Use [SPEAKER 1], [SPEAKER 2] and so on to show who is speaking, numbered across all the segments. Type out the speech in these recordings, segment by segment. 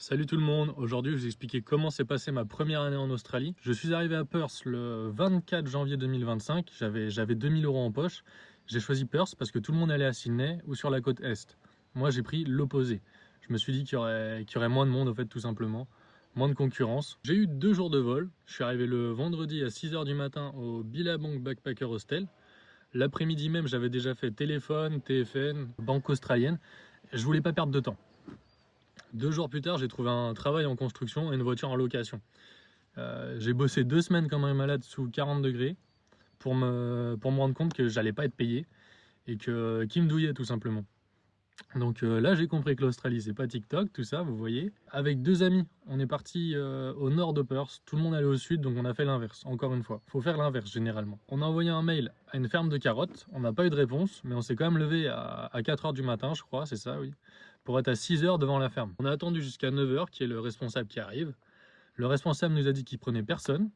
[SPEAKER 1] Salut tout le monde, aujourd'hui je vais vous expliquer comment s'est passée ma première année en Australie. Je suis arrivé à Perth le 24 janvier 2025, j'avais 2000 € en poche. J'ai choisi Perth parce que tout le monde allait à Sydney ou sur la côte Est. Moi j'ai pris l'opposé. Je me suis dit qu'il y aurait moins de monde, au fait, tout simplement, moins de concurrence. J'ai eu 2 jours de vol. Je suis arrivé le vendredi à 6 h du matin au Billabong Backpacker Hostel. L'après-midi même, j'avais déjà fait téléphone, TFN, banque australienne. Je voulais pas perdre de temps. 2 jours plus tard, j'ai trouvé un travail en construction et une voiture en location. J'ai bossé 2 semaines comme un malade sous 40 degrés pour me rendre compte que j'allais pas être payé et qui me douillait tout simplement. Donc là, j'ai compris que l'Australie, c'est pas TikTok, tout ça, vous voyez. Avec 2 amis, on est parti au nord de Perth. Tout le monde allait au sud, donc on a fait l'inverse. Encore une fois, faut faire l'inverse généralement. On a envoyé un mail à une ferme de carottes. On n'a pas eu de réponse, mais on s'est quand même levé à 4 h du matin, je crois, c'est ça, oui, pour être à 6 h devant la ferme. On a attendu jusqu'à 9 h, qui est le responsable qui arrive. Le responsable nous a dit qu'il prenait personne.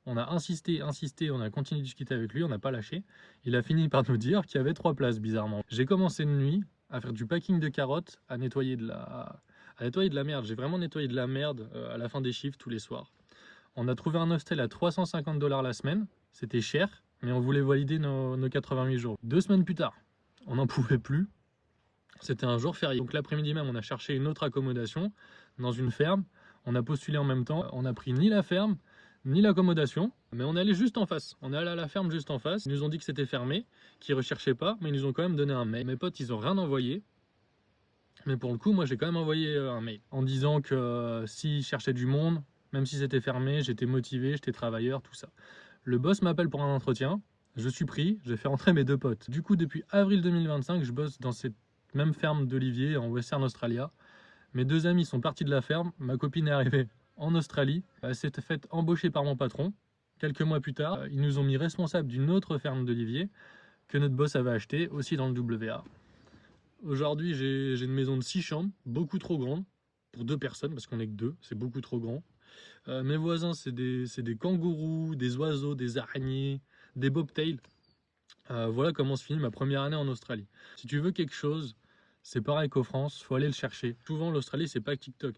[SPEAKER 1] On a insisté, on a continué de discuter avec lui, on n'a pas lâché. Il a fini par nous dire qu'il y avait 3 places, bizarrement. J'ai commencé de nuit à faire du packing de carottes, à nettoyer de la merde. J'ai vraiment nettoyé de la merde à la fin des chiffres tous les soirs. On a trouvé un hostel à 350 $ la semaine. C'était cher, mais on voulait valider nos 88 jours. 2 semaines plus tard, on n'en pouvait plus. C'était un jour férié. Donc l'après-midi même, on a cherché une autre accommodation dans une ferme. On a postulé en même temps. On n'a pris ni la ferme, ni l'accommodation, mais on est allé juste en face. On est allé à la ferme juste en face. Ils nous ont dit que c'était fermé, qu'ils recherchaient pas, mais ils nous ont quand même donné un mail. Mes potes, ils ont rien envoyé. Mais pour le coup, moi, j'ai quand même envoyé un mail en disant que s'ils cherchaient du monde, même si c'était fermé, j'étais motivé, j'étais travailleur, tout ça. Le boss m'appelle pour un entretien. Je suis pris, j'ai fait rentrer mes 2 potes. Du coup, depuis avril 2025, je bosse dans cette même ferme d'olivier en Western Australia. Mes 2 amis sont partis de la ferme, ma copine est arrivée en Australie, elle s'est faite embaucher par mon patron. Quelques mois plus tard, ils nous ont mis responsables d'une autre ferme d'olivier que notre boss avait achetée, aussi dans le WA. Aujourd'hui, j'ai une maison de 6 chambres, beaucoup trop grande, pour 2 personnes, parce qu'on n'est que 2, c'est beaucoup trop grand. Mes voisins, c'est des kangourous, des oiseaux, des araignées, des bobtails. Voilà comment se finit ma première année en Australie. Si tu veux quelque chose, c'est pareil qu'aux France, faut aller le chercher. Souvent, l'Australie, c'est pas TikTok.